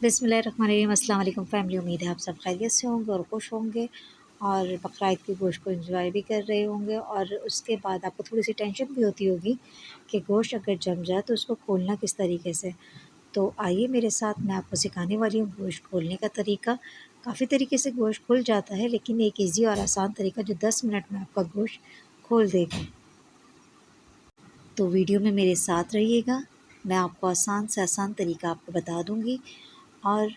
बिस्मिल्लाहिर्रहमानिर्रहीम। अस्सलाम वालेकुम फ़ैमिली। उम्मीद है आप सब खैरियत से होंगे और खुश होंगे और बकरा ईद के गोश्त को एंजॉय भी कर रहे होंगे। और उसके बाद आपको थोड़ी सी टेंशन भी होती होगी कि गोश्त अगर जम जाए तो उसको खोलना किस तरीके से। तो आइए मेरे साथ, मैं आपको सिखाने वाली हूँ गोश्त खोलने का तरीका। काफ़ी तरीके से गोश्त खुल जाता है, लेकिन एक ईज़ी और आसान तरीका जो 10 मिनट में आपका गोश्त खोल देगा। तो वीडियो में मेरे साथ रहिएगा, मैं आपको आसान से आसान तरीका आपको बता दूँगी। और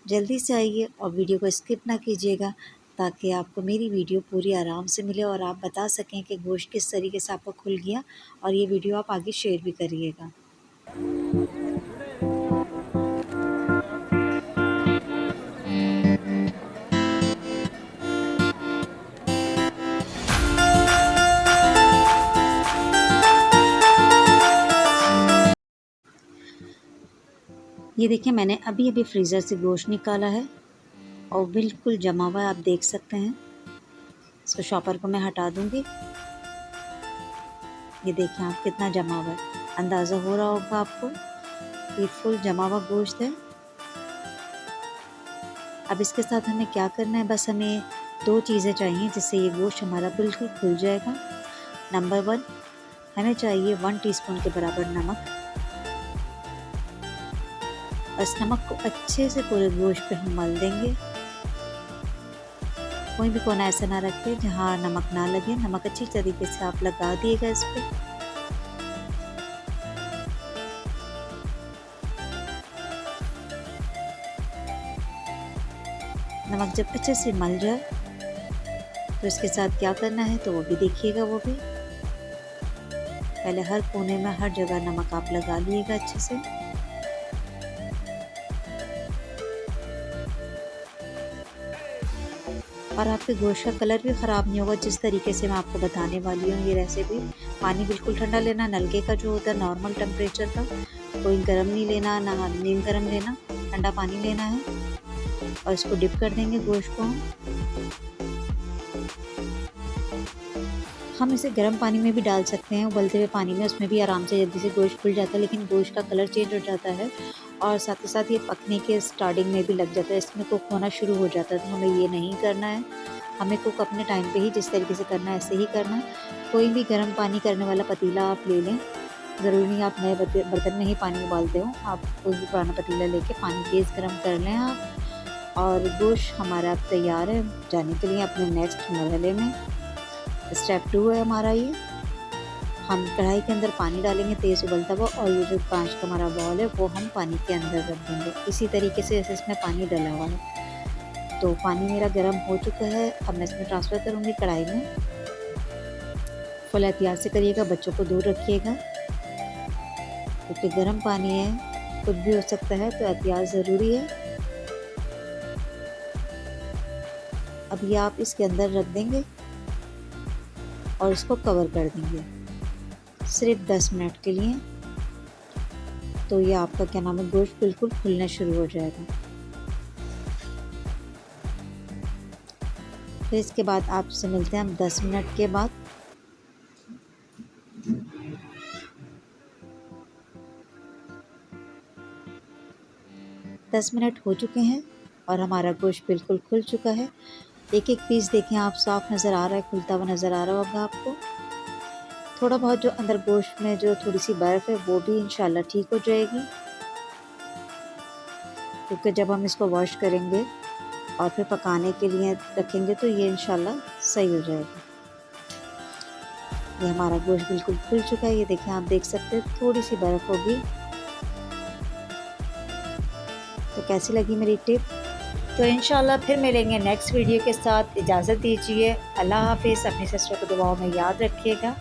जल्दी से आइए और वीडियो को स्किप ना कीजिएगा, ताकि आपको मेरी वीडियो पूरी आराम से मिले और आप बता सकें कि गोश्त किस तरीके से आपका खुल गया। और ये वीडियो आप आगे शेयर भी करिएगा। ये देखिए, मैंने अभी अभी फ्रीज़र से गोश्त निकाला है और बिल्कुल जमा हुआ है, आप देख सकते हैं। इसको शॉपर को मैं हटा दूँगी। ये देखिए आप, कितना जमा हुआ है, अंदाज़ा हो रहा होगा आपको, ये फुल जमा हुआ गोश्त है। अब इसके साथ हमें क्या करना है, बस हमें 2 चीज़ें चाहिए जिससे ये गोश्त हमारा बिल्कुल खुल जाएगा। नंबर 1, हमें चाहिए 1 टीस्पून के बराबर नमक। बस नमक को अच्छे से पूरे गोश्त पे हम मल देंगे। कोई भी कोना ऐसा ना रखें जहाँ नमक ना लगे। नमक अच्छी तरीके से आप लगा दिएगा इस पे। नमक जब अच्छे से मल जाए तो इसके साथ क्या करना है तो वो भी देखिएगा। वो भी पहले हर कोने में हर जगह नमक आप लगा लीजिएगा अच्छे से। और आपके गोश्त का कलर भी ख़राब नहीं होगा, जिस तरीके से मैं आपको बताने वाली हूँ ये रेसिपी। पानी बिल्कुल ठंडा लेना, नलके का जो होता है नॉर्मल टेम्परेचर का, कोई गर्म नहीं लेना, ना नीम गर्म लेना, ठंडा पानी लेना है। और इसको डिप कर देंगे गोश्त को हम इसे गर्म पानी में भी डाल सकते हैं, उबलते हुए पानी में, उसमें भी आराम से जल्दी से गोश्त खुल जाता है। लेकिन गोश्त का कलर चेंज हो जाता है और साथ ही साथ ये पकने के स्टार्टिंग में भी लग जाता है, इसमें कुक होना शुरू हो जाता है। तो हमें ये नहीं करना है, हमें कुक अपने टाइम पे ही जिस तरीके से करना है ऐसे ही करना है। कोई भी गर्म पानी करने वाला पतीला आप ले लें, ज़रूरी नहीं आप नए बर्तन में ही पानी उबालते हो, आप कोई भी पुराना पतीला लेके पानी तेज़ गर्म कर लें आप। और गोश्त हमारा अब तैयार है जाने के लिए अपने नेक्स्ट मरहले में। स्टेप 2 है हमारा ये। हम कढ़ाई के अंदर पानी डालेंगे तेज़ उबलता हुआ, और ये जो कांच का हमारा बॉल है वो हम पानी के अंदर रख देंगे, इसी तरीके से जैसे इसमें पानी डला हुआ है। तो पानी मेरा गर्म हो चुका है, अब मैं इसमें ट्रांसफ़र करूँगी कढ़ाई में। फुल एहतियात से करिएगा, बच्चों को दूर रखिएगा क्योंकि गर्म पानी है, कुछ भी हो सकता है, तो एहतियात ज़रूरी है। अब ये आप इसके अंदर रख देंगे और इसको कवर कर देंगे सिर्फ 10 मिनट के लिए। तो ये आपका क्या नाम है, गोश्त बिल्कुल खुलना शुरू हो जाएगा। फिर इसके बाद आपसे मिलते हैं हम 10 मिनट के बाद। दस मिनट हो चुके हैं और हमारा गोश्त बिल्कुल खुल चुका है। एक एक पीस देखें आप, साफ नज़र आ रहा है, खुलता हुआ नज़र आ रहा होगा आपको। थोड़ा बहुत जो अंदर गोश्त में जो थोड़ी सी बर्फ़ है वो भी इंशाल्लाह ठीक हो जाएगी, क्योंकि जब हम इसको वॉश करेंगे और फिर पकाने के लिए रखेंगे तो ये इंशाल्लाह सही हो जाएगा। ये हमारा गोश्त बिल्कुल खुल चुका है, ये देखें आप, देख सकते हैं थोड़ी सी बर्फ़ होगी। तो कैसी लगी मेरी टिप? तो इंशाल्लाह फिर मिलेंगे नेक्स्ट वीडियो के साथ। इजाज़त दीजिए, अल्लाह हाफ़िज़। अपनी सिस्टर को दुआओं में याद रखिएगा।